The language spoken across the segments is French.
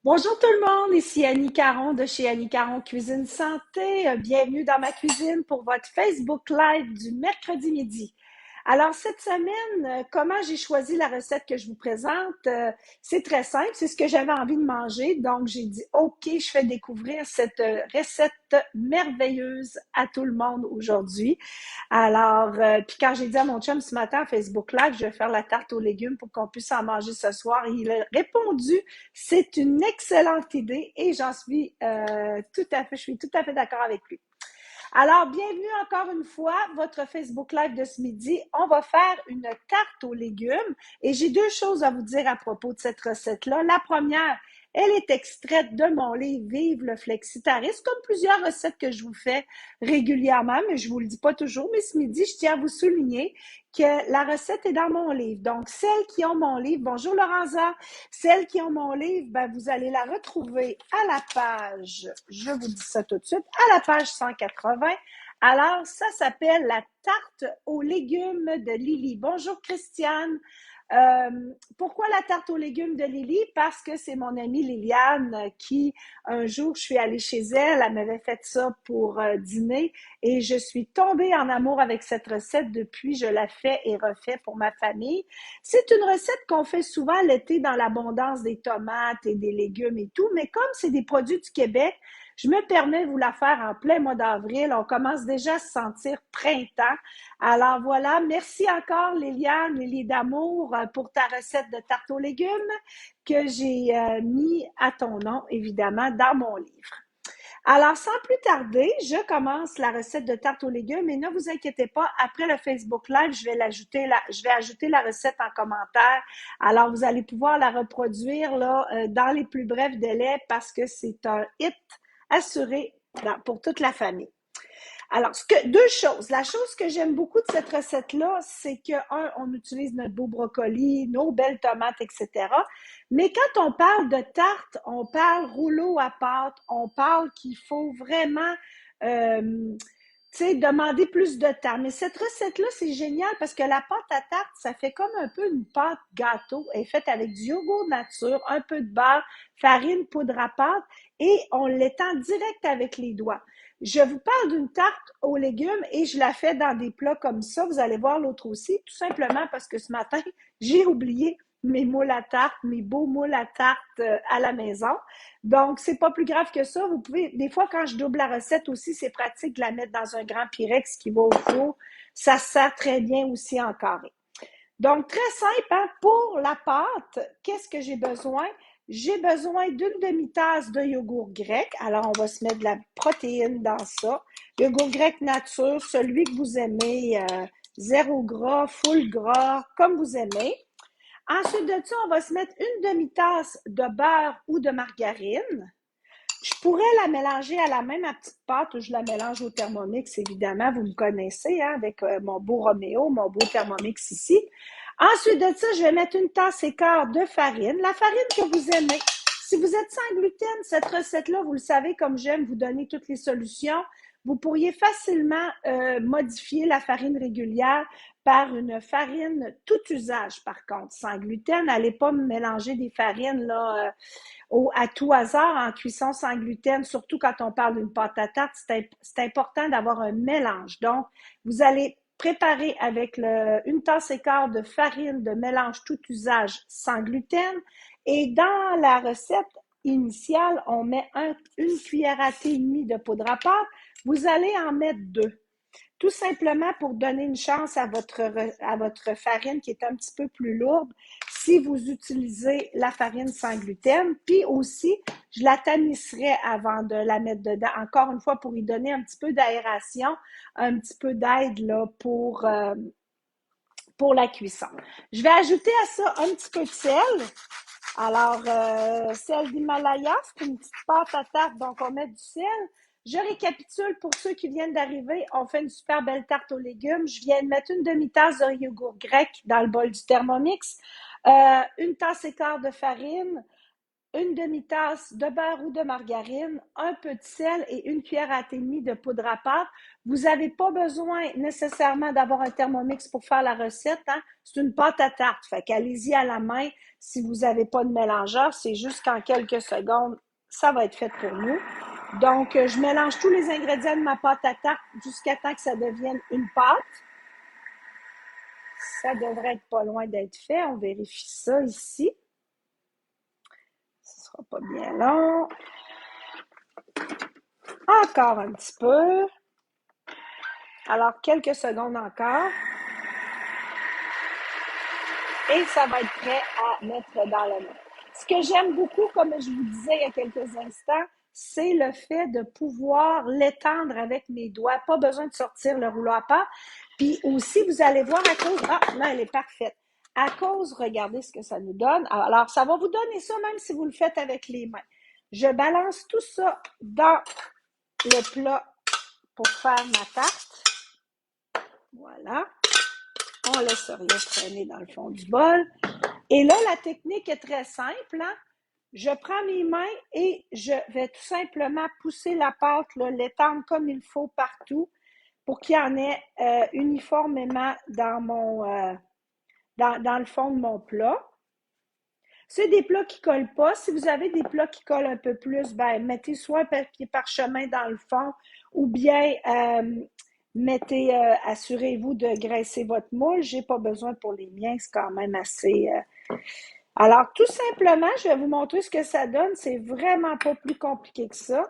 Bonjour tout le monde, ici Annie Caron de chez Annie Caron Cuisine Santé. Bienvenue dans ma cuisine pour votre Facebook Live du mercredi midi. Alors cette semaine, comment j'ai choisi la recette que je vous présente? C'est très simple, c'est ce que j'avais envie de manger. Donc j'ai dit, OK, je fais découvrir cette recette merveilleuse à tout le monde aujourd'hui. Alors, puis quand j'ai dit à mon chum ce matin à Facebook Live, je vais faire la tarte aux légumes pour qu'on puisse en manger ce soir, il a répondu, c'est une excellente idée et je suis tout à fait d'accord avec lui. Alors, bienvenue encore une fois, votre Facebook Live de ce midi. On va faire une tarte aux légumes et j'ai deux choses à vous dire à propos de cette recette-là. La première, elle est extraite de mon livre Vive le flexitariste, comme plusieurs recettes que je vous fais régulièrement, mais je vous le dis pas toujours. Mais ce midi, je tiens à vous souligner que la recette est dans mon livre. Donc, celles qui ont mon livre, bonjour Lorenza, celles qui ont mon livre, ben, vous allez la retrouver à la page, je vous dis ça tout de suite, à la page 180. Alors, ça s'appelle la tarte aux légumes de Lily. Bonjour Christiane. Pourquoi la tarte aux légumes de Lily? Parce que c'est mon amie Liliane qui, un jour, je suis allée chez elle, elle m'avait fait ça pour dîner et je suis tombée en amour avec cette recette depuis. Je la fais et refais pour ma famille. C'est une recette qu'on fait souvent l'été dans l'abondance des tomates et des légumes et tout, mais comme c'est des produits du Québec, je me permets de vous la faire en plein mois d'avril. On commence déjà à se sentir printemps. Alors voilà, merci encore Liliane, Lily d'amour, pour ta recette de tarte aux légumes que j'ai mis à ton nom, évidemment, dans mon livre. Alors, sans plus tarder, je commence la recette de tarte aux légumes et ne vous inquiétez pas, après le Facebook Live, je vais ajouter la recette en commentaire. Alors, vous allez pouvoir la reproduire là, dans les plus brefs délais parce que c'est un hit assuré pour toute la famille. Alors, deux choses. La chose que j'aime beaucoup de cette recette-là, c'est que, un, on utilise notre beau brocoli, nos belles tomates, etc. Mais quand on parle de tarte, on parle rouleau à pâte, on parle qu'il faut vraiment, demander plus de temps. Mais cette recette-là, c'est génial parce que la pâte à tarte, ça fait comme un peu une pâte gâteau. Elle est faite avec du yogourt nature, un peu de beurre, farine, poudre à pâte et on l'étend direct avec les doigts. Je vous parle d'une tarte aux légumes et je la fais dans des plats comme ça. Vous allez voir l'autre aussi, tout simplement parce que ce matin, j'ai oublié mes moules à tarte, mes beaux moules à tarte à la maison. Donc, c'est pas plus grave que ça. Vous pouvez, des fois, quand je double la recette aussi, c'est pratique de la mettre dans un grand Pyrex qui va au four. Ça se sert très bien aussi en carré. Donc, très simple, hein? Pour la pâte, qu'est-ce que j'ai besoin? J'ai besoin d'une demi-tasse de yogourt grec. Alors, on va se mettre de la protéine dans ça. Yogourt grec nature, celui que vous aimez, zéro gras, full gras, comme vous aimez. Ensuite de ça, on va se mettre une demi-tasse de beurre ou de margarine. Je pourrais la mélanger à la même à petite pâte ou je la mélange au Thermomix, évidemment. Vous me connaissez, hein, avec mon beau Roméo, mon beau Thermomix ici. Ensuite de ça, je vais mettre une tasse et quart de farine. La farine que vous aimez. Si vous êtes sans gluten, cette recette-là, vous le savez, comme j'aime vous donner toutes les solutions, vous pourriez facilement modifier la farine régulière par une farine tout usage, par contre, sans gluten. N'allez pas me mélanger des farines là, à tout hasard en cuisson sans gluten, surtout quand on parle d'une pâte à tarte, c'est important d'avoir un mélange. Donc, vous allez préparer avec une tasse et quart de farine de mélange tout usage sans gluten. Et dans la recette initiale, on met une cuillère à thé et demie de poudre à pâte. Vous allez en mettre deux. Tout simplement pour donner une chance à votre farine qui est un petit peu plus lourde si vous utilisez la farine sans gluten. Puis aussi, je la tamisserai avant de la mettre dedans, encore une fois pour y donner un petit peu d'aération, un petit peu d'aide là, pour la cuisson. Je vais ajouter à ça un petit peu de sel. Alors, sel d'Himalaya, c'est une petite pâte à tarte, donc on met du sel. Je récapitule pour ceux qui viennent d'arriver. On fait une super belle tarte aux légumes. Je viens de mettre une demi-tasse de yogourt grec dans le bol du Thermomix, une tasse et quart de farine, une demi-tasse de beurre ou de margarine, un peu de sel et une cuillère à thé et demie de poudre à pâte. Vous n'avez pas besoin nécessairement d'avoir un Thermomix pour faire la recette. Hein? C'est une pâte à tarte. Fait qu'allez-y à la main si vous n'avez pas de mélangeur. C'est juste qu'en quelques secondes, ça va être fait pour nous. Donc, je mélange tous les ingrédients de ma pâte à tarte jusqu'à temps que ça devienne une pâte. Ça devrait être pas loin d'être fait. On vérifie ça ici. Ce sera pas bien long. Encore un petit peu. Alors, quelques secondes encore. Et ça va être prêt à mettre dans le moule. Ce que j'aime beaucoup, comme je vous disais il y a quelques instants, c'est le fait de pouvoir l'étendre avec mes doigts. Pas besoin de sortir le rouleau à pâte. Puis aussi, vous allez voir à cause... Ah, là, elle est parfaite. À cause, regardez ce que ça nous donne. Alors, ça va vous donner ça même si vous le faites avec les mains. Je balance tout ça dans le plat pour faire ma tarte. Voilà. On laisse rien traîner dans le fond du bol. Et là, la technique est très simple. Hein? Je prends mes mains et je vais tout simplement pousser la pâte, l'étendre comme il faut partout pour qu'il y en ait uniformément dans le fond de mon plat. C'est des plats qui ne collent pas. Si vous avez des plats qui collent un peu plus, ben mettez soit un papier parchemin dans le fond ou bien assurez-vous de graisser votre moule. Je n'ai pas besoin pour les miens, c'est quand même assez... Alors, tout simplement, je vais vous montrer ce que ça donne. C'est vraiment pas plus compliqué que ça.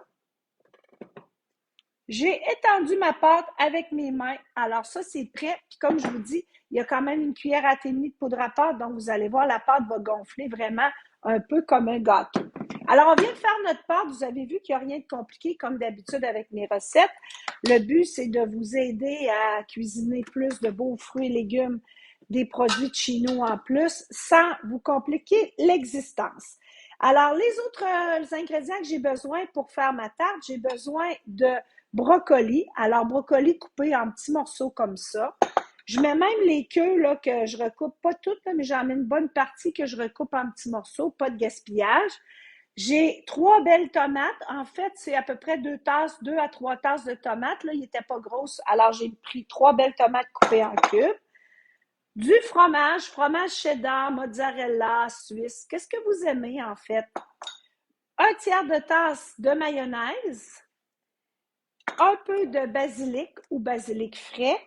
J'ai étendu ma pâte avec mes mains. Alors, ça, c'est prêt. Puis, comme je vous dis, il y a quand même une cuillère à thé et demie de poudre à pâte. Donc, vous allez voir, la pâte va gonfler vraiment un peu comme un gâteau. Alors, on vient de faire notre pâte. Vous avez vu qu'il n'y a rien de compliqué, comme d'habitude avec mes recettes. Le but, c'est de vous aider à cuisiner plus de beaux fruits et légumes, des produits de chez nous en plus, sans vous compliquer l'existence. Alors, les autres ingrédients que j'ai besoin pour faire ma tarte, j'ai besoin de brocoli. Alors, brocoli coupé en petits morceaux comme ça. Je mets même les queues là, que je recoupe, pas toutes, là, mais j'en mets une bonne partie que je recoupe en petits morceaux, pas de gaspillage. J'ai 3 belles tomates. En fait, c'est à peu près 2 à 3 tasses de tomates. Là, ils n'étaient pas grosses. Alors, j'ai pris 3 belles tomates coupées en cubes. Du fromage cheddar, mozzarella, suisse. Qu'est-ce que vous aimez, en fait? Un tiers de tasse de mayonnaise. Un peu de basilic ou basilic frais,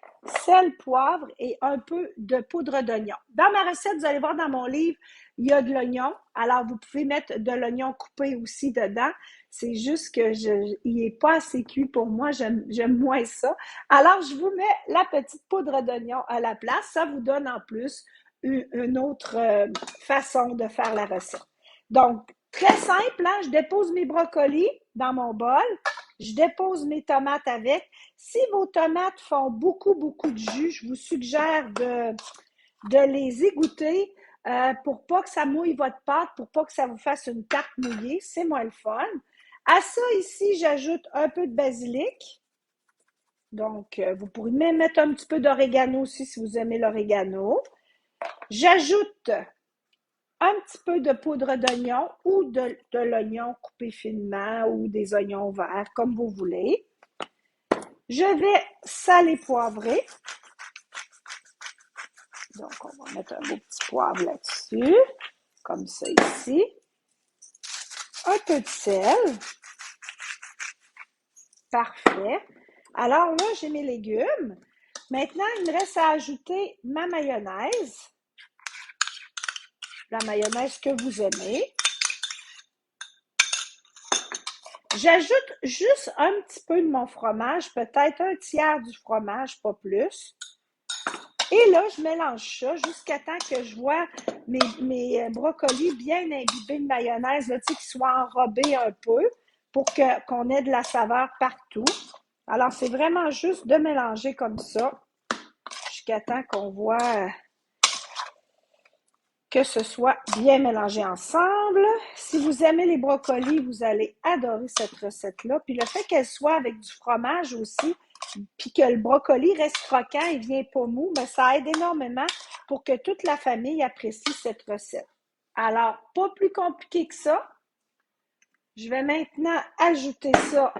sel, poivre et un peu de poudre d'oignon. Dans ma recette, vous allez voir dans mon livre, il y a de l'oignon. Alors, vous pouvez mettre de l'oignon coupé aussi dedans. C'est juste que il n'est pas assez cuit pour moi. J'aime moins ça. Alors, je vous mets la petite poudre d'oignon à la place. Ça vous donne en plus une autre façon de faire la recette. Donc, très simple, hein? Je dépose mes brocolis dans mon bol. Je dépose mes tomates avec. Si vos tomates font beaucoup, beaucoup de jus, je vous suggère de les égoutter pour pas que ça mouille votre pâte, pour pas que ça vous fasse une tarte mouillée. C'est moins le fun. À ça, ici, j'ajoute un peu de basilic. Donc, vous pourrez même mettre un petit peu d'orégano aussi si vous aimez l'orégano. J'ajoute un petit peu de poudre d'oignon ou de l'oignon coupé finement ou des oignons verts, comme vous voulez. Je vais saler poivrer. Donc, on va mettre un beau petit poivre là-dessus, comme ça ici. Un peu de sel. Parfait. Alors là, j'ai mes légumes. Maintenant, il me reste à ajouter ma mayonnaise. La mayonnaise que vous aimez. J'ajoute juste un petit peu de mon fromage, peut-être un tiers du fromage, pas plus. Et là, je mélange ça jusqu'à temps que je vois mes brocolis bien imbibés de mayonnaise, là, qu'ils soient enrobés un peu pour qu'on ait de la saveur partout. Alors, c'est vraiment juste de mélanger comme ça jusqu'à temps qu'on voit que ce soit bien mélangé ensemble. Si vous aimez les brocolis, vous allez adorer cette recette-là. Puis le fait qu'elle soit avec du fromage aussi, puis que le brocoli reste croquant et vient pas mou, ben ça aide énormément pour que toute la famille apprécie cette recette. Alors, pas plus compliqué que ça. Je vais maintenant ajouter ça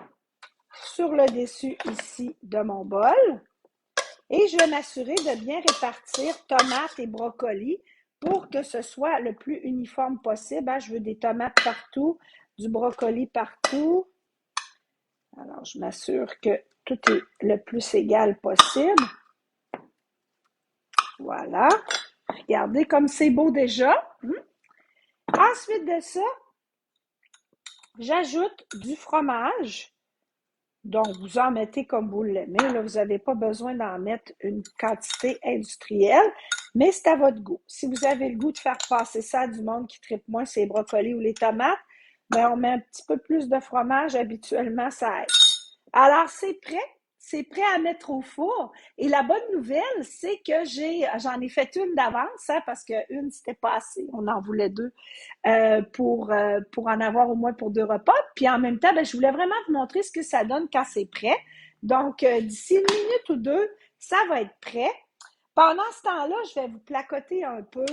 sur le dessus ici de mon bol. Et je vais m'assurer de bien répartir tomates et brocolis pour que ce soit le plus uniforme possible. Je veux des tomates partout, du brocoli partout. Alors, je m'assure que tout est le plus égal possible. Voilà. Regardez comme c'est beau déjà. Ensuite de ça, j'ajoute du fromage. Donc, vous en mettez comme vous l'aimez. Là, vous n'avez pas besoin d'en mettre une quantité industrielle, mais c'est à votre goût. Si vous avez le goût de faire passer ça à du monde qui tripe moins ses brocolis ou les tomates, ben on met un petit peu plus de fromage. Habituellement, ça aide. Alors, c'est prêt. C'est prêt à mettre au four. Et la bonne nouvelle, c'est que j'en ai fait une d'avance, parce qu'une, c'était pas assez. On en voulait deux pour en avoir au moins pour 2 repas. Puis en même temps, je voulais vraiment vous montrer ce que ça donne quand c'est prêt. Donc, d'ici 1 minute ou 2, ça va être prêt. Pendant ce temps-là, je vais vous placoter un peu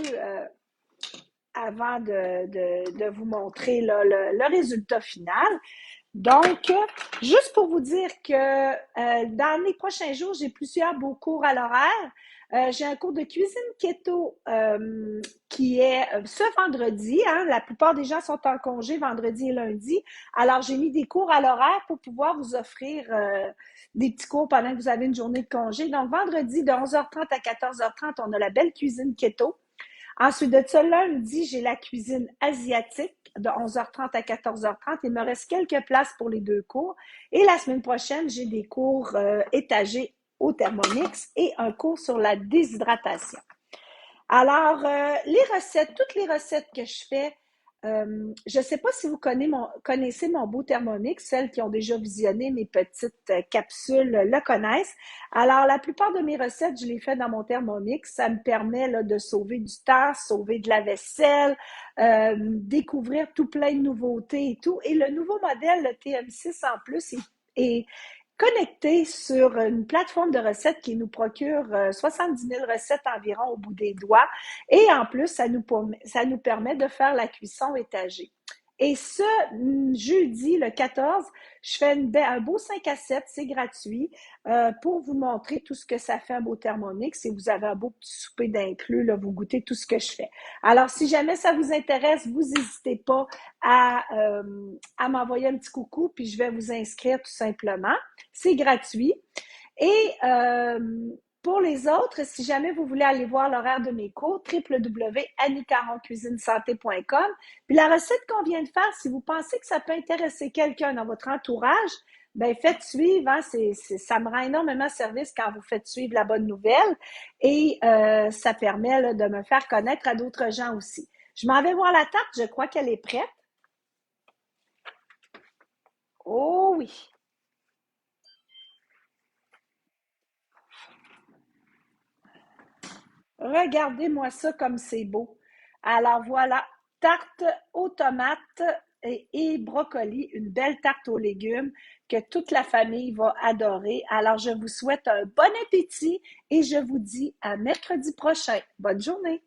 avant de vous montrer là, le résultat final. Donc, juste pour vous dire que dans les prochains jours, j'ai plusieurs beaux cours à l'horaire. J'ai un cours de cuisine keto qui est ce vendredi. La plupart des gens sont en congé vendredi et lundi. Alors, j'ai mis des cours à l'horaire pour pouvoir vous offrir des petits cours pendant que vous avez une journée de congé. Donc, vendredi, de 11h30 à 14h30, on a la belle cuisine keto. Ensuite de ça, lundi, j'ai la cuisine asiatique de 11h30 à 14h30. Il me reste quelques places pour les 2 cours. Et la semaine prochaine, j'ai des cours étagés au Thermomix et un cours sur la déshydratation. Alors, toutes les recettes que je fais, je ne sais pas si vous connaissez mon beau Thermomix, celles qui ont déjà visionné mes petites capsules le connaissent. Alors, la plupart de mes recettes, je les fais dans mon Thermomix. Ça me permet là, de sauver du temps, sauver de la vaisselle, découvrir tout plein de nouveautés et tout. Et le nouveau modèle, le TM6 en plus, est connecté sur une plateforme de recettes qui nous procure 70 000 recettes environ au bout des doigts. Et en plus, ça nous permet de faire la cuisson étagée. Et ce jeudi, le 14, je fais un beau 5 à 7, c'est gratuit, pour vous montrer tout ce que ça fait un beau Thermomix. Et vous avez un beau petit souper d'inclus, là, vous goûtez tout ce que je fais. Alors, si jamais ça vous intéresse, vous n'hésitez pas à m'envoyer un petit coucou, puis je vais vous inscrire tout simplement. C'est gratuit. Et pour les autres, si jamais vous voulez aller voir l'horaire de mes cours, www.anniecaroncuisinesanté.com. Puis la recette qu'on vient de faire, si vous pensez que ça peut intéresser quelqu'un dans votre entourage, ben faites suivre. Ça me rend énormément service quand vous faites suivre la bonne nouvelle et ça permet là, de me faire connaître à d'autres gens aussi. Je m'en vais voir la tarte, je crois qu'elle est prête. Oh oui! Regardez-moi ça comme c'est beau. Alors voilà, tarte aux tomates et brocolis, une belle tarte aux légumes que toute la famille va adorer. Alors je vous souhaite un bon appétit et je vous dis à mercredi prochain. Bonne journée!